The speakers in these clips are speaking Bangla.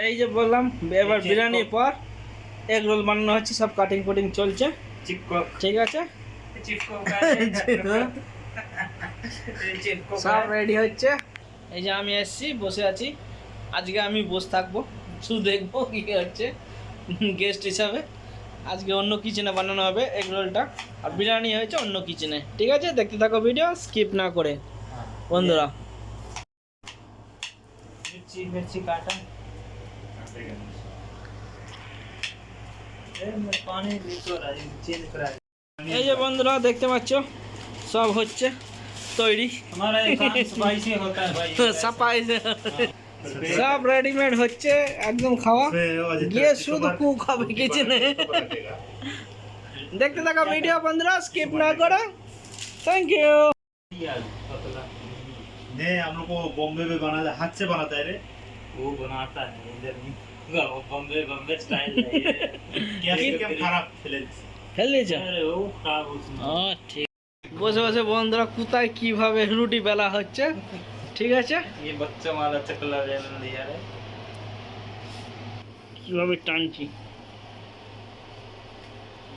এই যে বললাম এবার বিরিয়ানির পর এগ রোল বানানো হচ্ছে, সব কাটিং কুটিং চলছে। ঠিক আছে, সব রেডি হচ্ছে। এই যে আমি এসছি, বসে আছি। আজকে আমি বসে থাকবো, শুধু দেখবো কি হচ্ছে গেস্ট হিসাবে। আজকে অন্য কিচেনে বানানো হবে এগ রোলটা, আর বিরিয়ানি হয়েছে অন্য কিচেনে। ঠিক আছে, দেখতে থাকো ভিডিও স্কিপ না করে বন্ধুরা। मिर्ची काटा এই যে বন্ধুরা দেখতে পাচ্ছ সব হচ্ছে তৈরি, সব রেডিমেড হচ্ছে একদম। খাওয়া গিয়ে শুধু কুক হবে কিচেনে। দেখতে থাকো ভিডিও বন্ধুরা, स्किप ना करो। Thank you. नहीं, हम लोग को बॉम्बे में बनाता है, हाथ से बनाता है रे। वो बनाता है इधर नहीं, बॉम्बे स्टाइल है क्या खराब ফেল দিয়েছে। अरे वो खराब उसमें। ঠিক, বসে বসে বন্ধুরা কোথায় কিভাবে রুটি বেলা হচ্ছে। ঠিক আছে, ये बच्चा वाला चकला रेल दिया है, কিভাবে টানছি।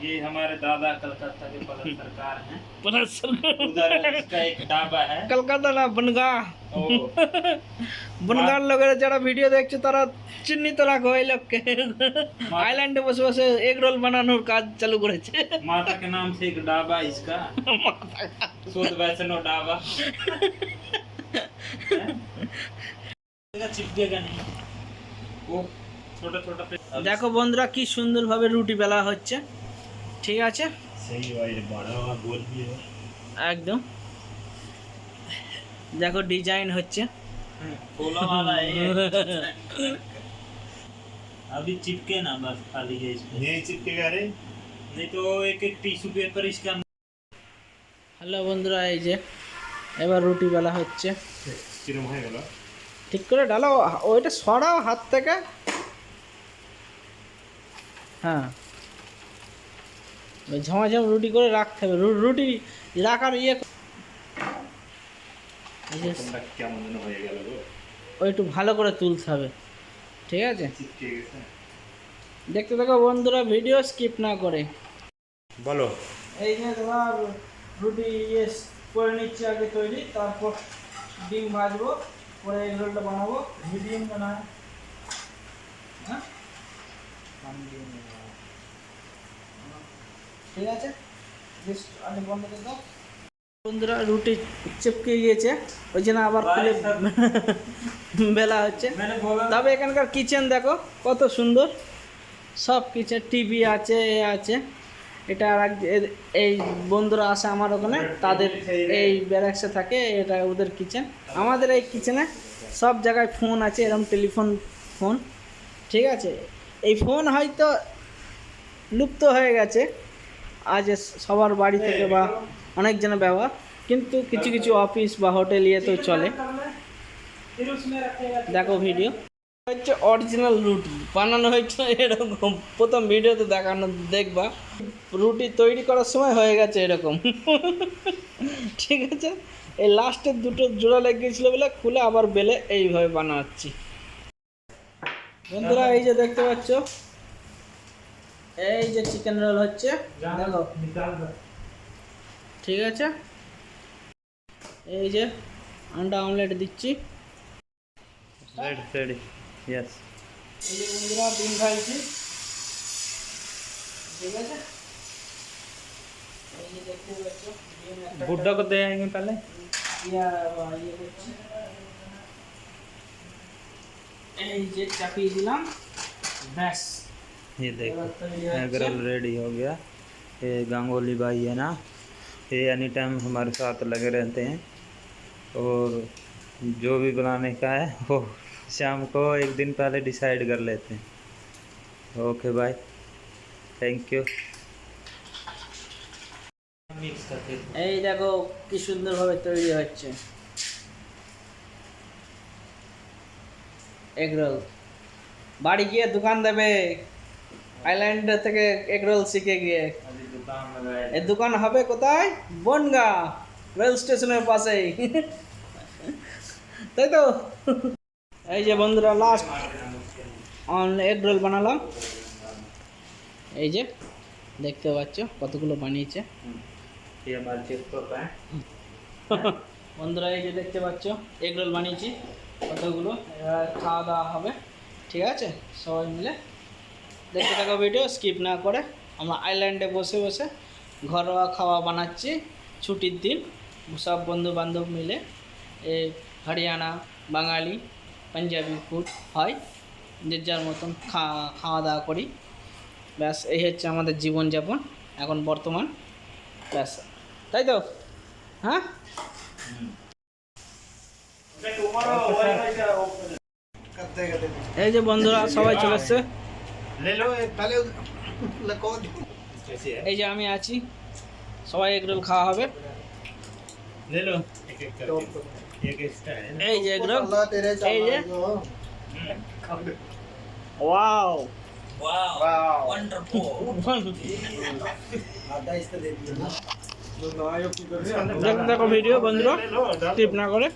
ये हमारे दादा कलकत्ता के पलट सरकार हैं। पलट सरकार उधर इसका एक ढाबा है। কলকাতা না বনগা, ओ, বনগাঁর লোকেরা যারা ভিডিও দেখছে তারা চিহ্নিত রাখো এই লোককে। আইল্যান্ডে বসে বসে এগ রোল বানানোর কাজ চালু করেছে। माता के नाम से एक ढाबा इसका, शुद्ध वैष्णो ढाबा। चिपकेगा नहीं वो, छोटा छोटा দেখো বন্ধুরা কি সুন্দরভাবে রুটি বেলা হচ্ছে। ঠিক আছে, सही भाई, बड़ा गोल भी है একদম। দেখো ডিজাইন হচ্ছে। फूला वाला है ये। अभी चिपके ना बस खाली है इसमें, नहीं चिपकेगा रे। नहीं तो एक एक टिश्यू पेपर इसका। হ্যালো বন্ধুরা, এই যে এবার রুটি বেলা হচ্ছে। কিরম হয়ে গেল? ঠিক করে ডালো, ওইটা সরাও হাত থেকে। হ্যাঁ, ওই ঝমাঝম রুটি করে রাখতে হবে। রুটি রাখার এই যে তোমরা কেমন যেন হয়ে গেল গো, ওই একটু ভালো করে তুলতে হবে। ঠিক আছে, চিপকে গেছে। দেখতে থাকো বন্ধুরা ভিডিও স্কিপ না করে। বলো। এই যে তোমার রুটি ইয়ে করে নিচ্ছি আগে তৈরি, তারপর ডিম ভাজবো, পরে এগ রোলটা বানাবো। মিডিয়াম বানায়, হ্যাঁ ঠিক আছে, আগে বন্ধ করে দাও। বন্ধুরা রুটি চিপকে গিয়েছে, ওই জন্য আবার খুলে বেলা হচ্ছে। তবে এখানকার কিচেন দেখো কত সুন্দর, সব কিচেন, টিভি আছে, এ আছে। এটা আর এই বন্ধুরা আসে আমার ওখানে, তাদের এই ব্যারাকসে থাকে, এটা ওদের কিচেন। আমাদের এই কিচেনে সব জায়গায় ফোন আছে, এরকম টেলিফোন ফোন। ঠিক আছে, এই ফোন হয়তো লুপ্ত হয়ে গেছে আজ সবার বাড়ি থেকে বা অনেকজনের ব্যবহার, কিন্তু কিছু কিছু অফিস বা হোটেল ইয়েতেও চলে। দেখো ভিডিও হচ্ছে অরিজিনাল রুটি বানানো হয়েছে এরকম, প্রথম ভিডিওতে দেখানো দেখবা। রুটি তৈরি করার সময় হয়ে গেছে এরকম। ঠিক আছে, এই লাস্টের দুটো জোড়া লেগে গেছিলো বলে খুলে আবার বেলে এইভাবে বানাচ্ছি। বন্ধুরা এই যে দেখতে পাচ্ছ, এই যে চিকেন রোল হচ্ছে, দেখো। ঠিক আছে, এই যে আন্ডা অমলেট দিচ্ছি। Ready yes. এই যে বন্ধুরা ডিম খাইছি। ঠিক আছে, এই যে দেখতে পাচ্ছ ডিম একটা बुड्ढा को दे आएंगे पहले। ইয়ে করছি। এই যে চাপিয়ে দিলাম, ব্যাস। ये देखो एग रोल रेडी हो गया। ये गांगुली भाई है ना, ये एनी टाइम हमारे साथ लगे रहते हैं, और जो भी बनाने का है वो शाम को एक दिन पहले डिसाइड कर लेते हैं। Okay bye, thank you. Mix करके এই দেখো কি সুন্দরভাবে তৈরি হচ্ছে এগ রোল। বাড়ি গিয়ে দোকান দেবে, আইল্যান্ড থেকে এগ রোল শিখে গিয়ে। अभी दुकान लगाया এই দোকান হবে কোথায়? বনগা রেল স্টেশনের পাশেই। তাই তো। এই যে বন্ধুরা লাস্ট এগ রোল বানালাম, এই যে দেখতে পাচ্ছ কতগুলো বানিয়েছে ये हमारे चिप कप है। বন্ধুরা। এই যে দেখতে পাচ্ছ এগ রোল বানিয়েছি কতগুলো, এবার খাওয়া দাওয়া হবে, ঠিক আছে? সবাই মিলে দেখতে থাকো ভিডিও স্কিপ না করে। আমরা আইল্যান্ডে বসে বসে ঘরোয়া খাওয়া বানাচ্ছি ছুটির দিন, সব বন্ধু বান্ধব মিলে। এই হরিয়ানা বাঙালি পাঞ্জাবি ফুড হয়, যে যার মতন খাওয়া দাওয়া করি। ব্যাস এই হচ্ছে আমাদের জীবনযাপন এখন বর্তমান, ব্যাস তাই তো? হ্যাঁ, এই যে বন্ধুরা সবাই চলে এসছে, ले लो पहले लको कैसी है এই যে আমি আছি, সবাই এগ রোল খাওয়া হবে। ले लो एक एक करके एक एक्स्ट्रा है ना এই যে এগ রোল, এই যে ওয়াও দেখো ভিডিও বন্ধুরা ले लो डाल স্কিপ না করে।